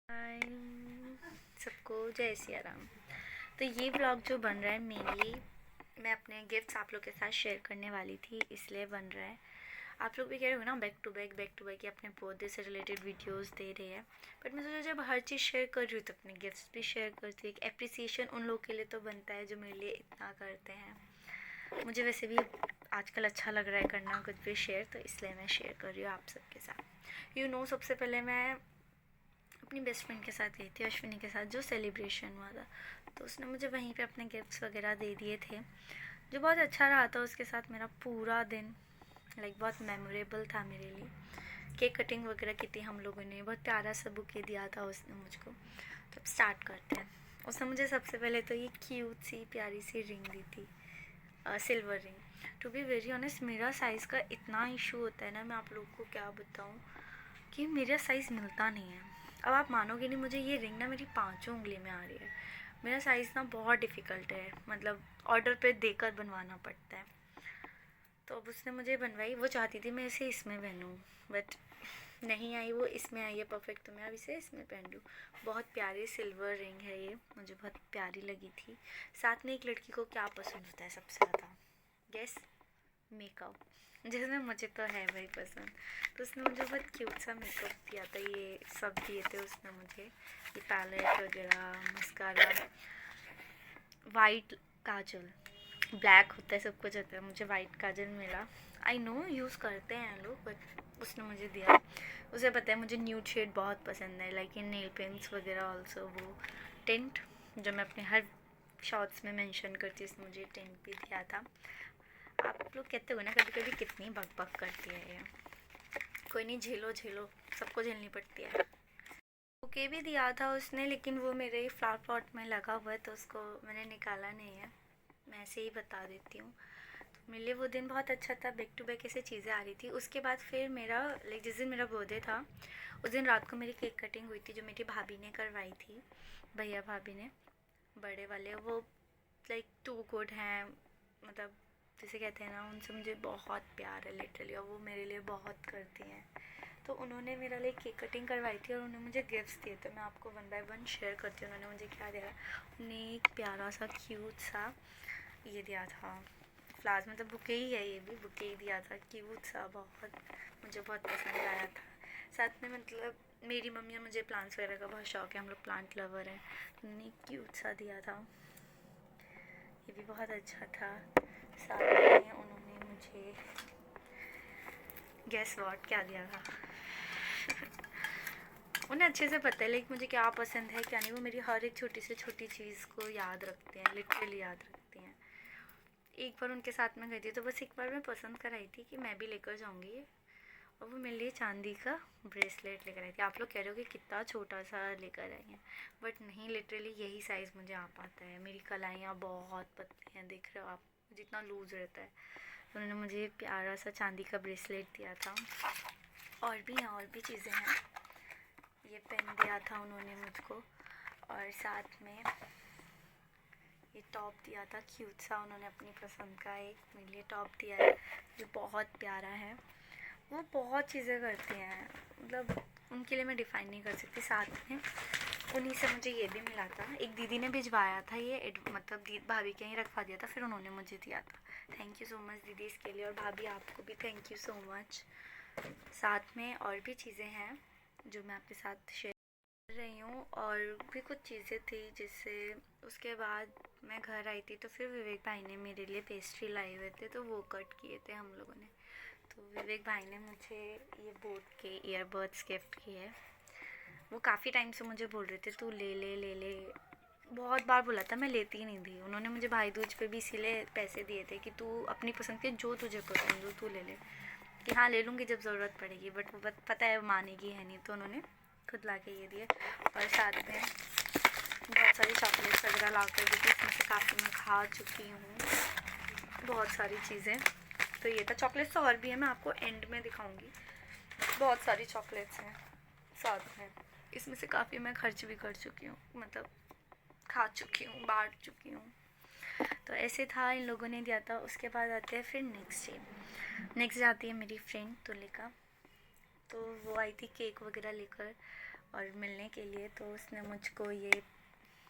हाय सबको, जय सिया राम। तो ये व्लॉग जो बन रहा है मेनली मैं अपने गिफ्ट्स आप लोग के साथ शेयर करने वाली थी, इसलिए बन रहा है। आप लोग भी कह रहे हो ना बैक टू बैक अपने पौधे से रिलेटेड वीडियोस दे रहे हैं, बट मैं सोचा जब हर चीज़ शेयर कर रही हूँ तो अपने गिफ्ट्स भी शेयर करती हूँ। एक एप्रिसिएशन उन लोगों के लिए तो बनता है जो मेरे लिए इतना करते हैं। मुझे वैसे भी आजकल अच्छा लग रहा है करना कुछ भी शेयर, तो इसलिए मैं शेयर कर रही हूँ आप सबके साथ। सबसे पहले मैं अपनी बेस्ट फ्रेंड के साथ गई थी, अश्विनी के साथ, जो सेलिब्रेशन हुआ था। तो उसने मुझे वहीं पे अपने गिफ्ट्स वगैरह दे दिए थे, जो बहुत अच्छा रहा था। उसके साथ मेरा पूरा दिन बहुत मेमोरेबल था मेरे लिए। केक कटिंग वगैरह की थी हम लोगों ने, बहुत प्यारा सा बुके दिया था उसने मुझको। तो अब स्टार्ट करते हैं। उसने मुझे सबसे पहले तो ये क्यूट सी प्यारी सी रिंग दी थी, silver ring. To be very honest, मेरा साइज़ का इतना इशू होता है ना, मैं आप लोगों को क्या बताऊँ कि मेरा साइज़ मिलता नहीं है। अब आप मानोगे नहीं, मुझे ये रिंग ना मेरी पाँचों उंगली में आ रही है। मेरा साइज़ ना बहुत डिफ़िकल्ट है, ऑर्डर पे देकर बनवाना पड़ता है। तो अब उसने मुझे बनवाई, वो चाहती थी मैं इसे इसमें पहनूँ, बट नहीं आई, वो इसमें आई है परफेक्ट, तो मैं अब इसे इसमें पहन लूँ। बहुत प्यारी सिल्वर रिंग है ये, मुझे बहुत प्यारी लगी थी। साथ में एक लड़की को क्या पसंद होता है सबसे ज़्यादा? गेस। मेकअप। जिसमें मुझे तो है भाई पसंद। तो उसने मुझे बहुत क्यूट सा मेकअप दिया था, ये सब दिए थे उसने मुझे, ये पैलेट वगैरह, मस्कारा, वाइट काजल। ब्लैक होता है सब कुछ होता है, मुझे वाइट काजल मिला। आई नो यूज़ करते हैं लोग, बट उसने मुझे दिया। उसे पता है मुझे न्यूड शेड बहुत पसंद है, लाइक इन नेल पेंट्स वगैरह ऑल्सो। वो टिंट जो मैं अपने हर शॉर्ट्स में मेंशन करती हूँ, उसने मुझे टिंट भी दिया था। आप लोग कहते हो ना कभी कभी कितनी बक बक करती है ये। कोई नहीं, झेलो झेलो, सबको झेलनी पड़ती है। बुके भी दिया था उसने, लेकिन वो मेरे फ्लावर पॉट में लगा हुआ है, तो उसको मैंने निकाला नहीं है। मैं ऐसे ही बता देती हूँ। तो मेरे लिए वो दिन बहुत अच्छा था, बैक टू बैक ऐसे चीज़ें आ रही थी। उसके बाद फिर मेरा जिस दिन मेरा बर्थडे था, उस दिन रात को मेरी केक कटिंग हुई थी, जो मेरी भाभी ने करवाई थी, भैया भाभी ने, बड़े वाले। वो टू गुड हैं, मतलब जिसे कहते हैं ना, उनसे मुझे बहुत प्यार है लिटरली, और वो मेरे लिए बहुत करती हैं। तो उन्होंने मेरा केक कटिंग करवाई थी और उन्होंने मुझे गिफ्ट्स दिए थे। मैं आपको वन बाय वन शेयर करती हूँ उन्होंने मुझे क्या दिया। उन्हें एक प्यारा सा क्यूट सा ये दिया था, फ्लावर्स, बुके ही है, ये भी बुके ही दिया था, क्यूट सा, बहुत मुझे बहुत पसंद आया था। साथ में मेरी मम्मी और मुझे प्लांट्स वगैरह का बहुत शौक है, हम लोग प्लांट लवर हैं। उन्होंने क्यूट सा दिया था, ये भी बहुत अच्छा था। साथ में उन्होंने मुझे गेस व्हाट क्या दिया था। उन्हें अच्छे से पता है मुझे क्या पसंद है क्या नहीं। वो मेरी हर एक छोटी से छोटी चीज़ को याद रखते हैं, लिटरली याद रखते हैं। एक बार उनके साथ में गई थी, तो बस एक बार मैं पसंद कराई थी कि मैं भी लेकर जाऊँगी, और वो मेरे लिए चांदी का ब्रेसलेट लेकर आई थी। आप लोग कह रहे हो कि कितना छोटा सा लेकर आई हैं, बट नहीं, लिटरली यही साइज़ मुझे आ पाता है। मेरी कलाइयाँ बहुत पतली हैं, देख रहे हो आप, जितना लूज़ रहता है। तो उन्होंने मुझे प्यारा सा चांदी का ब्रेसलेट दिया था। और भी हैं, और भी चीज़ें हैं। ये पेन दिया था उन्होंने मुझको, और साथ में ये टॉप दिया था क्यूट सा। उन्होंने अपनी पसंद का एक मेरे लिए टॉप दिया है, जो बहुत प्यारा है। वो बहुत चीज़ें करती हैं, उनके लिए मैं डिफ़ाइन नहीं कर सकती। साथ में उन्हीं से मुझे ये भी मिला था, एक दीदी ने भिजवाया था ये, भाभी के यहाँ रखवा दिया था, फिर उन्होंने मुझे दिया था। थैंक यू सो मच दीदी इसके लिए, और भाभी आपको भी थैंक यू सो मच। साथ में और भी चीज़ें हैं जो मैं आपके साथ शेयर कर रही हूँ, और भी कुछ चीज़ें थी जिससे उसके बाद मैं घर आई थी, तो फिर विवेक भाई ने मेरे लिए पेस्ट्री लाए हुए थे, तो वो कट किए थे हम लोगों ने। तो विवेक भाई ने मुझे ये बोट के ईयरबड्स गिफ्ट किए। वो काफ़ी टाइम से मुझे बोल रहे थे तू ले ले ले ले, बहुत बार बोला था, मैं लेती ही नहीं थी। उन्होंने मुझे भाई दूज पे भी इसीलिए पैसे दिए थे कि तू अपनी पसंद के जो तुझे पसंद हो तू ले ले, कि हाँ ले लूँगी जब ज़रूरत पड़ेगी, बट वो पता है मानेगी है नहीं, तो उन्होंने खुद ला के ये दिए। और साथ में बहुत सारी चॉकलेट्स वगैरह ला कर दी थी, इसमें से काफ़ी मैं खा चुकी हूँ, बहुत सारी चीज़ें। तो ये था, चॉकलेट्स तो और भी है, मैं आपको एंड में दिखाऊंगी। बहुत सारी चॉकलेट्स हैं साथ में, इसमें से काफ़ी मैं खर्च भी कर चुकी हूँ, खा चुकी हूँ, बांट चुकी हूँ। तो ऐसे था, इन लोगों ने दिया था। उसके बाद आते हैं फिर नेक्स्ट डे। नेक्स्ट जाती है मेरी फ्रेंड तुलिका, तो वो आई थी केक वगैरह लेकर, और मिलने के लिए, तो उसने मुझको ये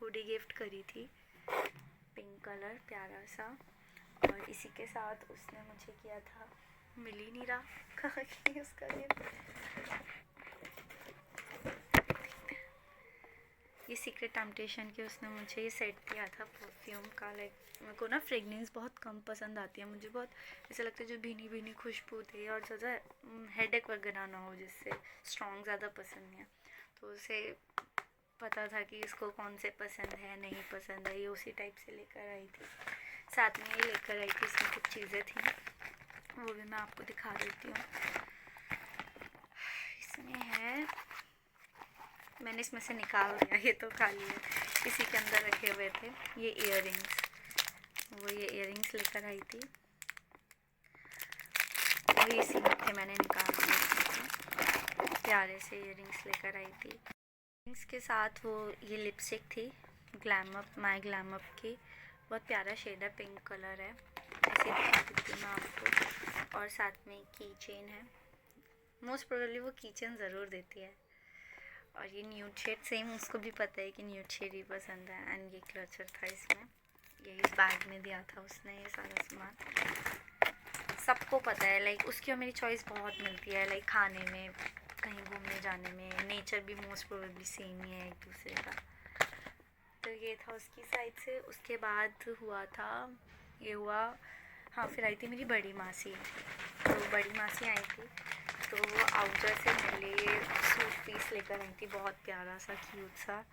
हुडी गिफ्ट करी थी, पिंक कलर प्यारा सा। और इसी के साथ उसने मुझे किया था, मिल ही नहीं रहा कहाँ की उसका गिफ्ट। ये सीक्रेट टेम्पटेशन के उसने मुझे ये सेट दिया था परफ्यूम का। लाइक मेरे को ना फ्रेगनेंस बहुत कम पसंद आती है, मुझे बहुत ऐसा लगता है जो भीनी भीनी खुशबू थी और ज़्यादा हेडेक वगैरह ना हो, जिससे स्ट्रॉन्ग ज़्यादा पसंद नहीं है। तो उसे पता था कि इसको कौन से पसंद है नहीं पसंद है, ये उसी टाइप से लेकर आई थी। साथ में ये लेकर आई थी, इसमें कुछ चीज़ें थी, वो भी मैं आपको दिखा देती हूँ। इसमें है, मैंने इसमें से निकाल दिया, ये तो खाली है, इसी के अंदर रखे हुए थे ये इयररिंग्स। वो ये इयररिंग्स लेकर आई थी, वही इसी में थे, मैंने निकाल दिए। प्यारे से इयररिंग्स लेकर आई थी। इयररिंग्स के साथ वो ये लिपस्टिक थी, glam up, my glam up की, बहुत प्यारा शेड है, पिंक कलर है, ऐसे दिखा देती हूँ मैं आपको। और साथ में की चेन है, मोस्ट प्रोबेबली वो की चेन ज़रूर देती है। और ये न्यूड शेड, सेम उसको भी पता है कि न्यूड शेड ही पसंद है। एंड ये क्लचर था इसमें, यही इस बैग में दिया था उसने ये सारा सामान। सबको पता है, लाइक उसकी और मेरी चॉइस बहुत मिलती है, लाइक खाने में, कहीं घूमने जाने में, नेचर भी मोस्ट प्रोबेबली सेम ही है एक दूसरे का। तो ये था उसकी साइड से। उसके बाद हुआ था, ये हुआ, हाँ फिर आई थी मेरी बड़ी मासी। तो बड़ी मासी आई थी, तो वो आउटर से मिले सूट पीस लेकर आई थी, बहुत प्यारा सा क्यूट सा,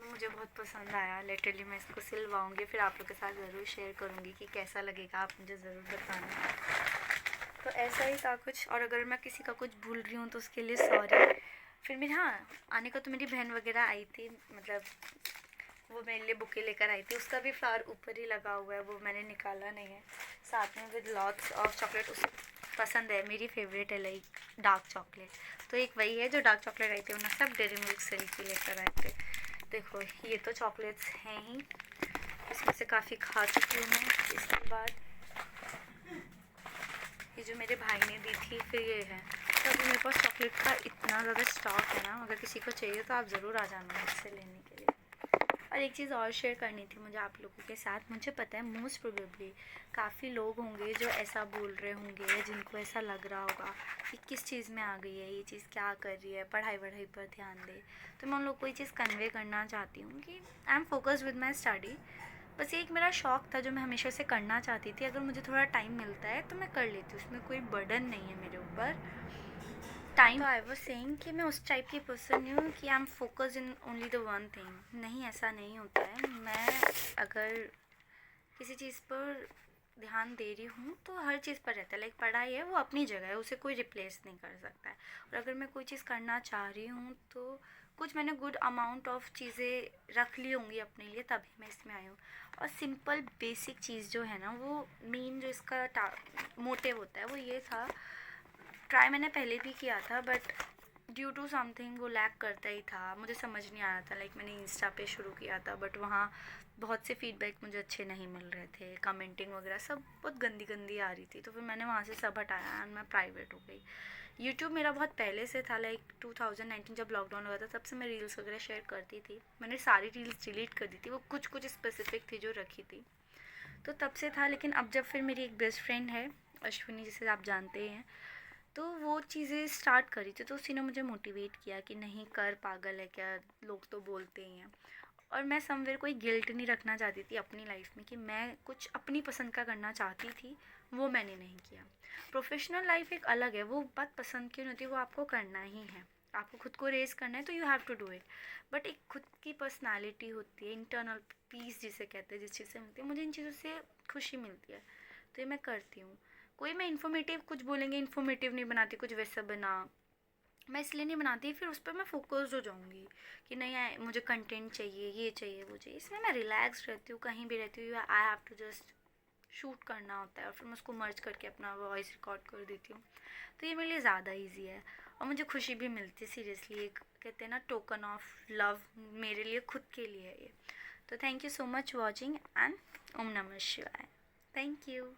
मुझे बहुत पसंद आया। लिटरली मैं इसको सिलवाऊंगी, फिर आप लोग के साथ ज़रूर शेयर करूँगी कि कैसा लगेगा, आप मुझे ज़रूर बताना। तो ऐसा ही था कुछ, और अगर मैं किसी का कुछ भूल रही हूँ तो उसके लिए सॉरी। फिर मेरी, हाँ आने को तो मेरी बहन वगैरह आई थी, मतलब वो मेरे लिए बुके लेकर आई थी, उसका भी फ्लावर ऊपर ही लगा हुआ है, वो मैंने निकाला नहीं है। साथ में विद लॉट्स ऑफ चॉकलेट, उसे पसंद है, मेरी फेवरेट है लाइक डार्क चॉकलेट, तो एक वही है जो डार्क चॉकलेट आई थी, उन्हें सब डेयरी मिल्क सिल्क की लेकर आए थे। देखो ये तो चॉकलेट्स हैं ही, इसमें से काफ़ी खा चुकी हूँ मैं। इसके बाद ये जो मेरे भाई ने दी थी, फिर ये है। तो अभी मेरे पास चॉकलेट का इतना ज़्यादा स्टॉक है ना, अगर किसी को चाहिए तो आप ज़रूर आ जाना मुझसे लेने के लिए। और एक चीज़ और शेयर करनी थी मुझे आप लोगों के साथ। मुझे पता है मोस्ट प्रोबेबली काफ़ी लोग होंगे जो ऐसा बोल रहे होंगे, या जिनको ऐसा लग रहा होगा कि किस चीज़ में आ गई है, ये चीज़ क्या कर रही है, पढ़ाई वढ़ाई पर ध्यान दे। तो मैं उन लोग को ये चीज़ कन्वे करना चाहती हूँ कि I am focused with my study. बस ये एक मेरा शौक़ था जो मैं हमेशा से करना चाहती थी, अगर मुझे थोड़ा टाइम मिलता है तो मैं कर लेती हूँ, उसमें कोई बर्डन नहीं है मेरे ऊपर टाइम। तो आई वॉज सेइंग कि मैं उस टाइप की पर्सन नहीं हूँ कि I am focused in only the one thing. नहीं, ऐसा नहीं होता है। मैं अगर किसी चीज़ पर ध्यान दे रही हूँ तो हर चीज़ पर रहता है, लाइक पढ़ाई है वो अपनी जगह है, उसे कोई रिप्लेस नहीं कर सकता है। और अगर मैं कोई चीज़ करना चाह रही हूँ तो कुछ मैंने गुड अमाउंट ऑफ चीज़ें रख ली होंगी अपने लिए, तभी मैं इसमें आई हूँ। और सिंपल बेसिक चीज़ जो है ना, वो मेन जो इसका मोटिव होता है वो ये था। ट्राई मैंने पहले भी किया था, बट ड्यू टू समथिंग वो लैक करता ही था, मुझे समझ नहीं आ रहा था। लाइक मैंने इंस्टा पे शुरू किया था, बट वहाँ बहुत से फीडबैक मुझे अच्छे नहीं मिल रहे थे, कमेंटिंग वगैरह सब बहुत गंदी गंदी आ रही थी, तो फिर मैंने वहाँ से सब हटाया एंड मैं प्राइवेट हो गई। यूट्यूब मेरा बहुत पहले से था, लाइक 2019 जब लॉकडाउन हुआ था तब से मैं रील्स वगैरह शेयर करती थी। मैंने सारी रील्स डिलीट कर दी थी, वो कुछ कुछ स्पेसिफिक थी जो रखी थी, तो तब से था। लेकिन अब जब फिर मेरी एक बेस्ट फ्रेंड है अश्विनी, जिसे आप जानते हैं, तो वो चीज़ें स्टार्ट करी थी, तो उसी ने मुझे मोटिवेट किया कि नहीं कर, पागल है क्या, लोग तो बोलते ही हैं। और मैं समवेयर कोई गिल्ट नहीं रखना चाहती थी अपनी लाइफ में कि मैं कुछ अपनी पसंद का करना चाहती थी, वो मैंने नहीं किया। प्रोफेशनल लाइफ एक अलग है, वो बात पसंद क्यों नहीं होती, वो आपको करना ही है, आपको खुद को रेस करना है तो you have to do it. But एक खुद की पर्सनालिटी होती है, इंटरनल पीस जिसे कहते हैं, जिस चीज़ से मिलती है, मुझे इन चीज़ों से खुशी मिलती है, तो ये मैं करती हूँ। कोई मैं इन्फॉर्मेटिव कुछ बोलेंगे, इन्फॉर्मेटिव नहीं बनाती, कुछ वैसा बना, मैं इसलिए नहीं बनाती, फिर उस पर मैं फोकस्ड हो जाऊँगी कि नहीं मुझे कंटेंट चाहिए, ये चाहिए, वो चाहिए। इसमें मैं रिलैक्स रहती हूँ, कहीं भी रहती हूँ, I have to just shoot करना होता है और फिर मैं उसको मर्ज करके अपना वॉइस रिकॉर्ड कर देती हूँ। तो ये मेरे लिए ज़्यादा ईजी है और मुझे खुशी भी मिलती है। सीरियसली एक कहते हैं ना टोकन ऑफ लव, मेरे लिए खुद के लिए है ये। तो thank you so much watching and ओम नमः शिवाय। Thank you.